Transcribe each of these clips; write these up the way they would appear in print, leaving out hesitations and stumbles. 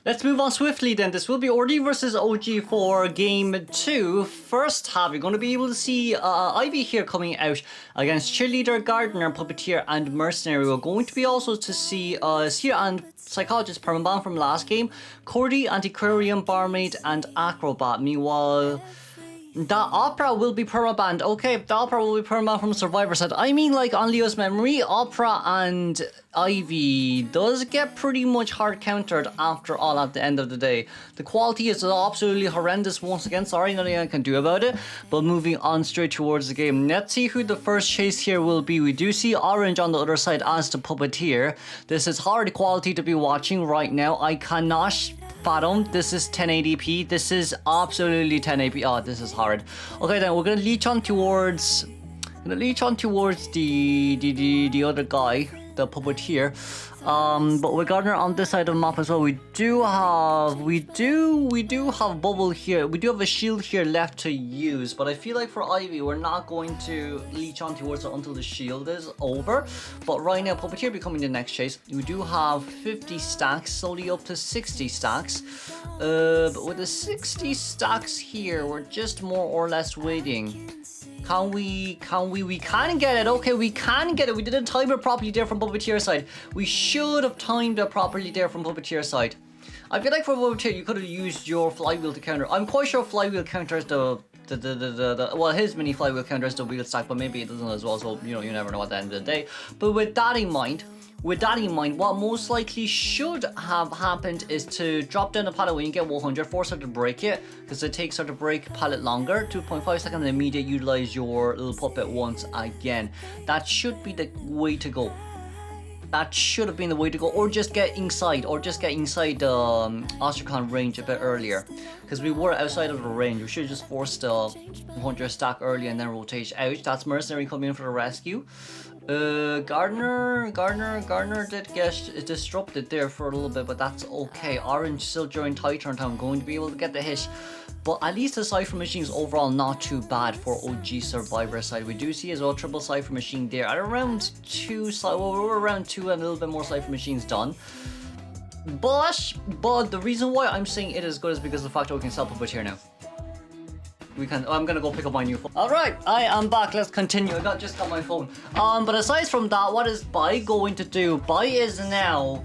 Let's move on swiftly then. This will be OD versus OG for game 2. First half, you're going to be able to see Ivy here coming out against Cheerleader, Gardener, Puppeteer, and Mercenary. We're going to be also to see Seer and Psychologist Permaban from last game, Cordy, Antiquarian, Barmaid, and Acrobat. Meanwhile, the Opera will be permabanned. Okay, the Opera will be permabanned from Survivor side. I mean, like on Leo's memory, Opera and Ivy does get pretty much hard countered after all at the end of the day. The quality is absolutely horrendous once again. Sorry, nothing I can do about it. But moving on straight towards the game. Let's see who the first chase here will be. We do see Orange on the other side as the Puppeteer. This is hard quality to be watching right now. I cannot fathom. This is 1080p. This is absolutely 1080p. Oh, this is hard. Okay, then we're gonna leech on towards the other guy, the Puppeteer. But with Gardener on this side of the map as well, we do have Bubble here. We do have a shield here left to use, but I feel like for Ivy, we're not going to leech on towards it until the shield is over. But right now, Puppeteer becoming the next chase. We do have 50 stacks, slowly up to 60 stacks. But with the 60 stacks here, we're just more or less waiting. We can get it. Okay, we can get it. We didn't time it properly there from Puppeteer side. We should have timed it properly there from Puppeteer side. I feel like for Puppeteer, you could have used your flywheel to counter. I'm quite sure flywheel counters well, his mini flywheel counters the wheel stack, but maybe it doesn't as well. So, you never know at the end of the day. But with that in mind, what most likely should have happened is to drop down the pallet when you get 100, force her to break it, because it takes her to break pallet longer, 2.5 seconds, and immediate utilize your little puppet once again. That should be the way to go. That should have been the way to go, or just get inside the Ostracon range a bit earlier, because we were outside of the range. We should have just forced the 100 stack early and then rotate out. That's Mercenary coming in for the rescue. Gardener did get disrupted there for a little bit, but that's okay. Orange still during tight turn time going to be able to get the hit. But at least the Cypher Machine is overall not too bad for OG Survivor side. We do see as well triple Cypher Machine there at around 2, we're around 2 and a little bit more Cypher Machines done. But the reason why I'm saying it is good is because of the fact that we can sell Puppeteer now. I'm gonna go pick up my new phone. Alright, I am back. Let's continue. I just got my phone. But aside from that, what is Bai going to do? Bai is now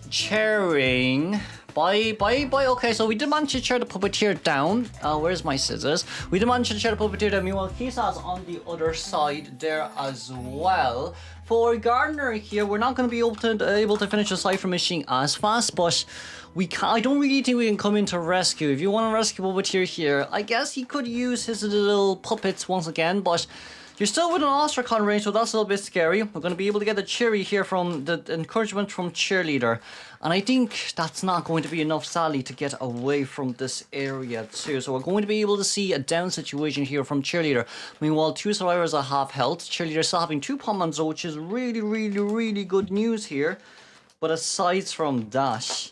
chairing. Bai. Okay, so we did manage to chair the Puppeteer down. Where's my scissors? We did manage to chair the Puppeteer down. Meanwhile, Kisa's on the other side there as well. For Gardener here, we're not going to be able to finish the Cypher Machine as fast, but I don't really think we can come in to rescue. If you want to rescue Puppeteer here, I guess he could use his little puppets once again, but you're still within Ostracon range, so that's a little bit scary. We're going to be able to get the cherry here from the encouragement from Cheerleader. And I think that's not going to be enough, sadly, to get away from this area too. So we're going to be able to see a down situation here from Cheerleader. Meanwhile, 2 survivors are half health. Cheerleader still having 2 pommons though, which is really good news here. But aside from that,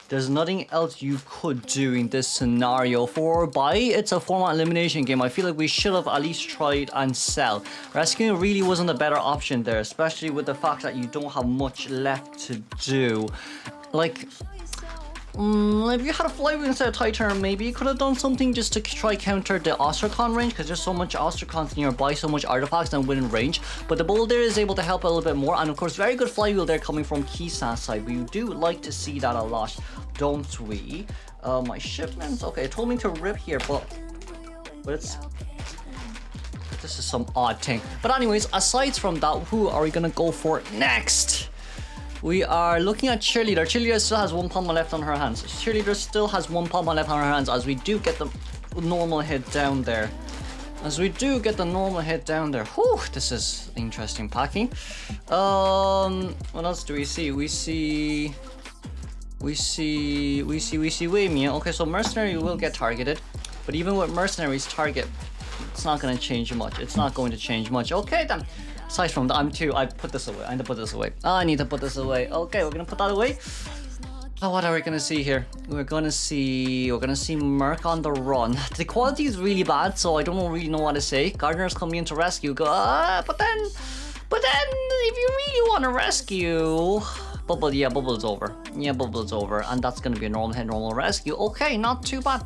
there's nothing else you could do in this scenario. For Bai, it's a format elimination game. I feel like we should have at least tried and sell. Rescuing really wasn't a better option there, especially with the fact that you don't have much left to do. Like, if you had a flywheel instead of tight turn, maybe you could have done something just to try counter the Ostracon range, because there's so much Ostracons nearby, so much artifacts and within range. But the bull there is able to help a little bit more, and of course very good flywheel there coming from Kisa's side. We do like to see that a lot, don't we? My shipments, okay, it told me to rip here, but this is some odd thing. But anyways, aside from that, who are we gonna go for next? We are looking at Cheerleader. Cheerleader still has 1 pommel left on her hands. Cheerleader still has 1 pommel left on her hands, as we do get the normal hit down there. Whew, this is interesting packing. What else do we see? We see Waymiya. Okay, so Mercenary will get targeted, but even with Mercenary's target, it's not going to change much. Okay then. Aside from that, I put this away. I need to put this away. Okay, we're gonna put that away. Oh, what are we gonna see here? We're gonna see Merc on the run. The quality is really bad, so I don't really know what to say. Gardener's coming in to rescue. But then, if you really want to rescue, Bubble, yeah, Bubble's over. Yeah, Bubble's over. And that's going to be a normal hit, normal rescue. Okay, not too bad.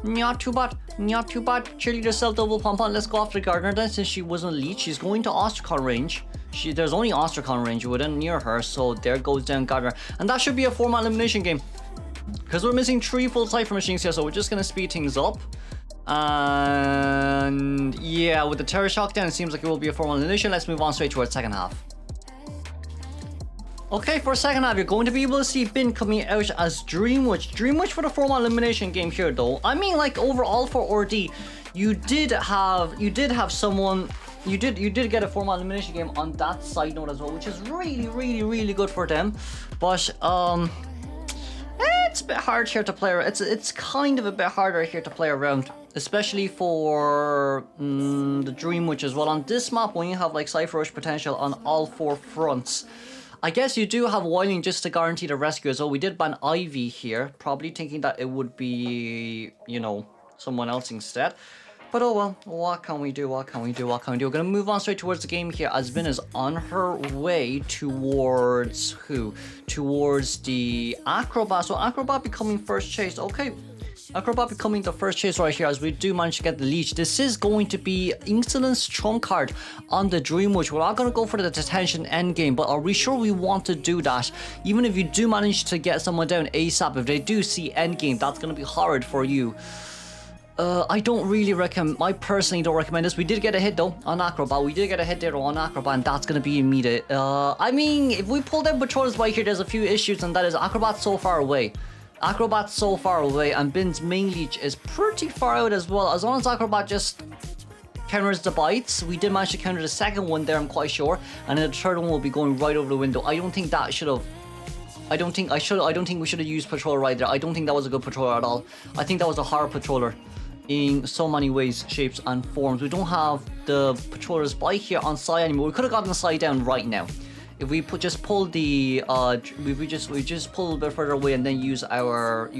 Not too bad. Not too bad. Cheerleader self double pump on. Let's go after Gardner then, since she wasn't leech. She's going to Ostracon range. There's only Ostracon range within near her, so there goes down Gardner. And that should be a 4-man elimination game. Because we're missing 3 full Cypher machines here, so we're just going to speed things up. And yeah, with the Terror Shock down, it seems like it will be a 4-man elimination. Let's move on straight towards second half. Okay, for second half, you're going to be able to see Bin coming out as Dreamwitch. Dreamwitch for the 4-man elimination game here, though. I mean, like, overall for RD, you did have someone. You did get a 4-man elimination game on that side note as well, which is really good for them. But it's a bit hard here to play. It's kind of a bit harder here to play around, especially for the Dreamwitch as well. On this map, when you have like Cypher Rush potential on all 4 fronts, I guess you do have Wilding just to guarantee the rescue as well. We did ban Ivy here, probably thinking that it would be, you know, someone else instead. But oh well, what can we do? We're gonna move on straight towards the game here, as Vin is on her way towards who? Towards the Acrobat. So Acrobat becoming first chase. Okay. Acrobat becoming the first chase right here, as we do manage to get the leech. This is going to be Insolence trump card on the Dreamwitch. We're not going to go for the detention endgame, but are we sure we want to do that? Even if you do manage to get someone down ASAP, if they do see endgame, that's going to be horrid for you. I don't really recommend, I personally don't recommend this. We did get a hit though on Acrobat. We did get a hit there on Acrobat, and that's going to be immediate. I mean, if we pull down Patrollers by here, there's a few issues, and that is Acrobat's so far away. Acrobat's so far away, and Bin's main leech is pretty far out as well. As long as Acrobat just counters the bites, we did manage to counter the second one there, I'm quite sure, and then the third one will be going right over the window. I don't think that should have. I don't think we should have used Patroller right there. I don't think that was a good Patroller at all. I think that was a horror Patroller in so many ways, shapes, and forms. We don't have the Patroller's bite here on side anymore. We could have gotten the side down right now. If we just pull the we just pull a little bit further away, and then use our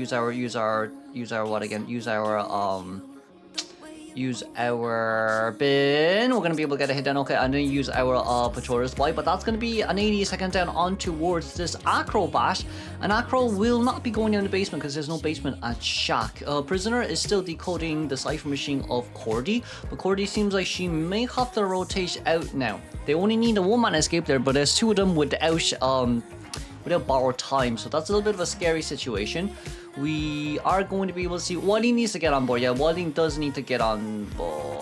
bin, we're gonna be able to get a hit down. Okay, and then use our Patroller's bite, but that's gonna be an 80-second down on towards this Acrobat, and Acro will not be going down the basement because there's no basement at Shack. Prisoner is still decoding the Cypher machine of Cordy, but Cordy seems like she may have to rotate out now. They only need a 1-man escape there, but there's 2 of them without borrowed time, so that's a little bit of a scary situation. We are going to be able to see Wilding needs to get on board. Yeah, Wilding does need to get on board.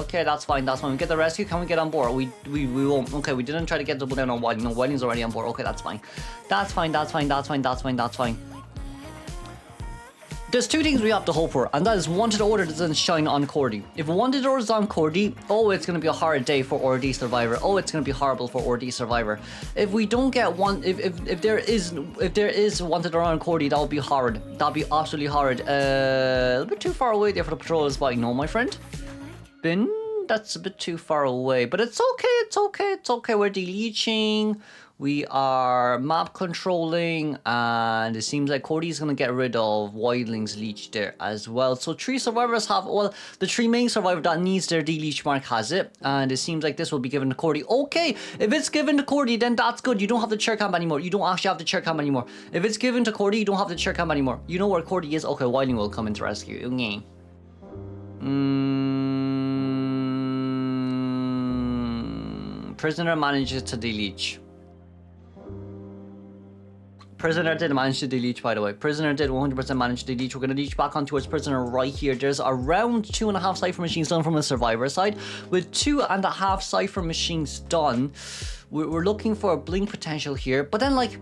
Okay, that's fine. We get the rescue. Can we get on board? We won't. Okay, we didn't try to get double down on Wilding. No, Wilding's already on board. Okay, that's fine. That's fine. There's 2 things we have to hope for, and that is Wanted Order doesn't shine on Cordy. If Wanted Order is on Cordy, oh, it's going to be a hard day for RD Survivor. Oh, it's going to be horrible for RD Survivor. If we don't get one, if there is Wanted Order on Cordy, that would be horrid. That'd be absolutely horrid. A little bit too far away there for the Patroller's bite. No, my friend. Bin, that's a bit too far away, but it's okay. We're deleting. We are map controlling, and it seems like Cordy's going to get rid of Wildling's leech there as well. So 3 survivors have, well, the 3 main survivor that needs their D-leech mark has it, and it seems like this will be given to Cordy. Okay, if it's given to Cordy, then that's good. You don't have the chair cam anymore. You don't actually have the chair cam anymore. If it's given to Cordy, you don't have the chair cam anymore. You know where Cordy is? Okay, Wildling will come in to rescue. Okay. Prisoner manages to D-leech. Prisoner did manage to delete, by the way. Prisoner did 100% manage to delete. We're going to leech back on towards Prisoner right here. There's around 2.5 Cypher machines done from the Survivor side. With 2.5 Cypher machines done, we're looking for a blink potential here. But then, like,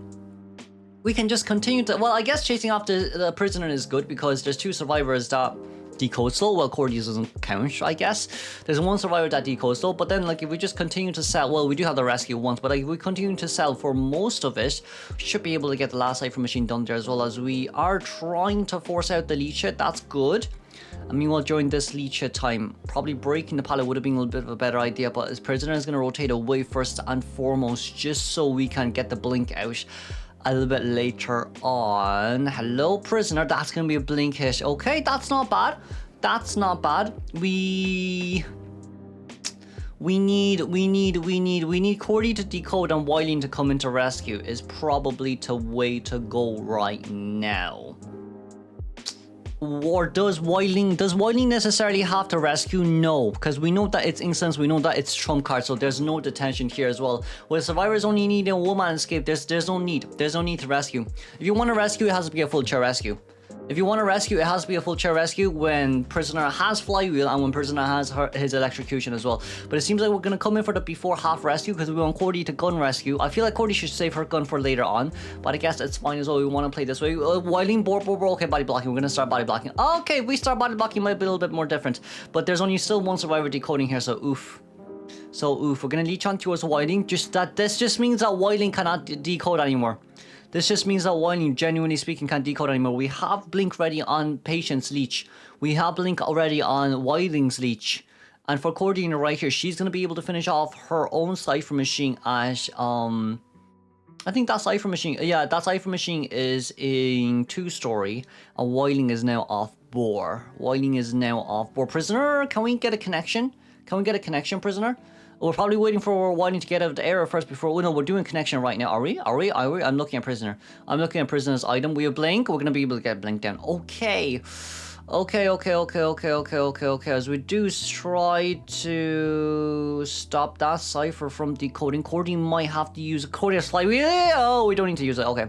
we can just continue to... Well, I guess chasing after the Prisoner is good because there's 2 survivors that decode slow. Well, Cordy doesn't count, I guess. There's 1 survivor that decodes slow, but then, like, if we just continue to sell, well, we do have the rescue once, but like, if we continue to sell for most of it, we should be able to get the last Cypher machine done there, as well as we are trying to force out the leech hit. That's good. I mean, well, during this leech hit time, probably breaking the pallet would have been a little bit of a better idea, but his Prisoner is going to rotate away first and foremost, just so we can get the blink out a little bit later on. Hello, Prisoner. That's going to be a blink hit. Okay, that's not bad. We We need Cordy to decode and Wilding to come into rescue is probably the way to go right now. Or does Wilding necessarily have to rescue? No, because we know that it's instance, we know that it's trump card, so there's no detention here as well. Where survivors only need a one-man escape, there's no need to rescue. If you want to rescue, it has to be a full chair rescue. If you want to rescue, it has to be a full chair rescue when prisoner has flywheel and when prisoner has his electrocution as well. But it seems like we're going to come in for the before half rescue because we want Cordy to gun rescue. I feel like Cordy should save her gun for later on, but I guess it's fine as well. We want to play this way. Wilding, board, okay, body blocking. We're going to start body blocking. Okay, we start body blocking, might be a little bit more different, but there's only still one survivor decoding here, so oof. We're going to leech on towards Wilding. This just means that Wilding cannot decode anymore. This just means that Wilding, genuinely speaking, can't decode anymore. We have Blink ready on Patient's leech. We have Blink already on Wilding's leech. And for Cordelia right here, she's going to be able to finish off her own Cypher Machine as, I think that Cypher Machine, yeah, that Cypher Machine is in 2-story. And Wilding is now off bore. Prisoner, can we get a connection? Prisoner? We're probably waiting for Wilding to get out of the error first before... no, we're doing connection right now. Are we? I'm looking at prisoner. I'm looking at prisoner's item. We have Blink. We're going to be able to get Blink down. Okay. As we do try to stop that Cypher from decoding. Cordy might have to use a Cordy flywheel. Oh, we don't need to use it. Okay.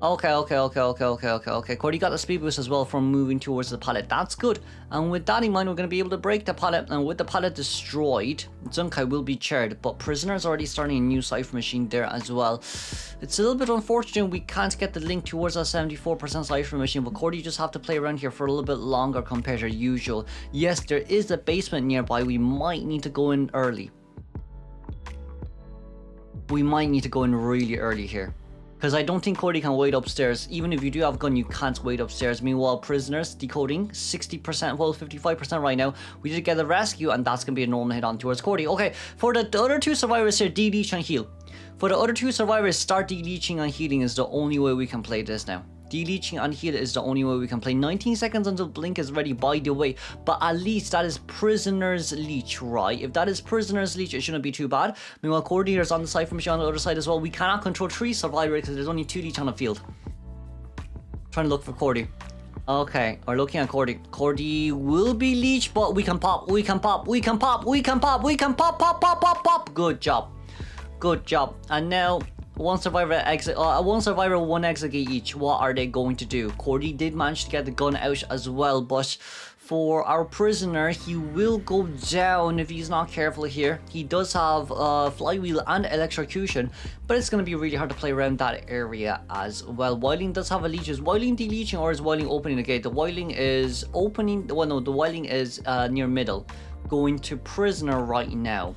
Cordy got the speed boost as well from moving towards the pallet. That's good. And with that in mind, we're going to be able to break the pallet. And with the pallet destroyed, Zunkai will be charred. But Prisoner's already starting a new Cypher Machine there as well. It's a little bit unfortunate we can't get the link towards that 74% Cypher Machine. But Cordy just have to play around here for a little bit longer compared to usual. Yes, there is a basement nearby. We might need to go in early. We might need to go in really early here. Because I don't think Cordy can wait upstairs. Even if you do have a gun, you can't wait upstairs. Meanwhile, prisoners decoding 60%, well, 55% right now. We did get the rescue, and that's going to be a normal hit on towards Cordy. Okay, for the other two survivors here, de-leech and heal. For the other two survivors, start de-leeching and healing is the only way we can play this now. De-leeching and heal is the only way we can play. 19 seconds until Blink is ready, by the way. But at least that is Prisoner's Leech, right? If that is Prisoner's Leech, it shouldn't be too bad. Meanwhile, Coordinator's on the Cypher Machine on the other side as well. We cannot control 3 survivors because there's only 2 leech on the field. Trying to look for Cordy. Okay, we're looking at Cordy. Cordy will be leech, but we can pop. Pop. Good job. And now... one survivor, one exit each. What are they going to do? Cordy did manage to get the gun out as well, but for our prisoner, he will go down if he's not careful here. He does have flywheel and electrocution, but it's going to be really hard to play around that area as well. Wilding does have a leech. Is Wilding deleeching or is Wilding opening the gate? The Wilding is opening. Well, no, the Wilding is near middle, going to prisoner right now.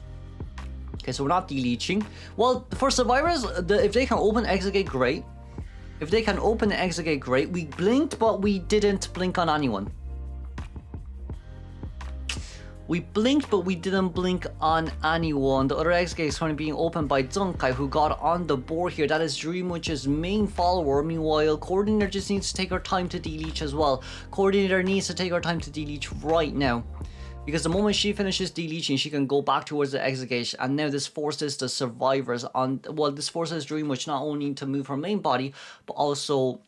Okay, so we're not deleeching. Well, for survivors, if they can open exit gate, great. If they can open the exit gate, great. We blinked, but we didn't blink on anyone. We blinked, but we didn't blink on anyone. The other exit gate is currently being opened by Zunkai, who got on the board here. That is Dreamwitch's main follower. Meanwhile, Coordinator just needs to take her time to deleech as well. Coordinator needs to take her time to deleech right now. Because the moment she finishes deleeching, she can go back towards the exit gate. And now this forces the survivors on... well, this forces Dreamwitch not only to move her main body, but also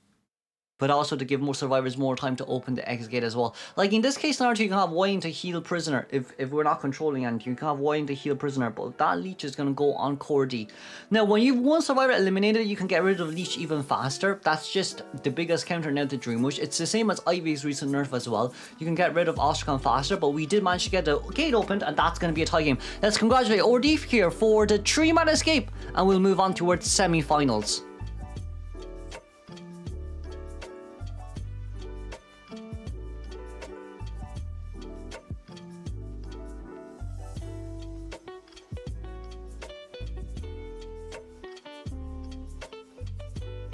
to give more survivors more time to open the exit gate as well. Like in this case, Naruto, you can have Wayne to heal prisoner. If we're not controlling anything, you can have Wayne to heal prisoner. But that leech is going to go on Cordy. Now, when you've one survivor eliminated, you can get rid of leech even faster. That's just the biggest counter now to Dreamwitch. It's the same as Ivy's recent nerf as well. You can get rid of Ostracon faster, but we did manage to get the gate opened, and that's going to be a tie game. Let's congratulate Ordif here for the 3-man escape, and we'll move on towards semi-finals.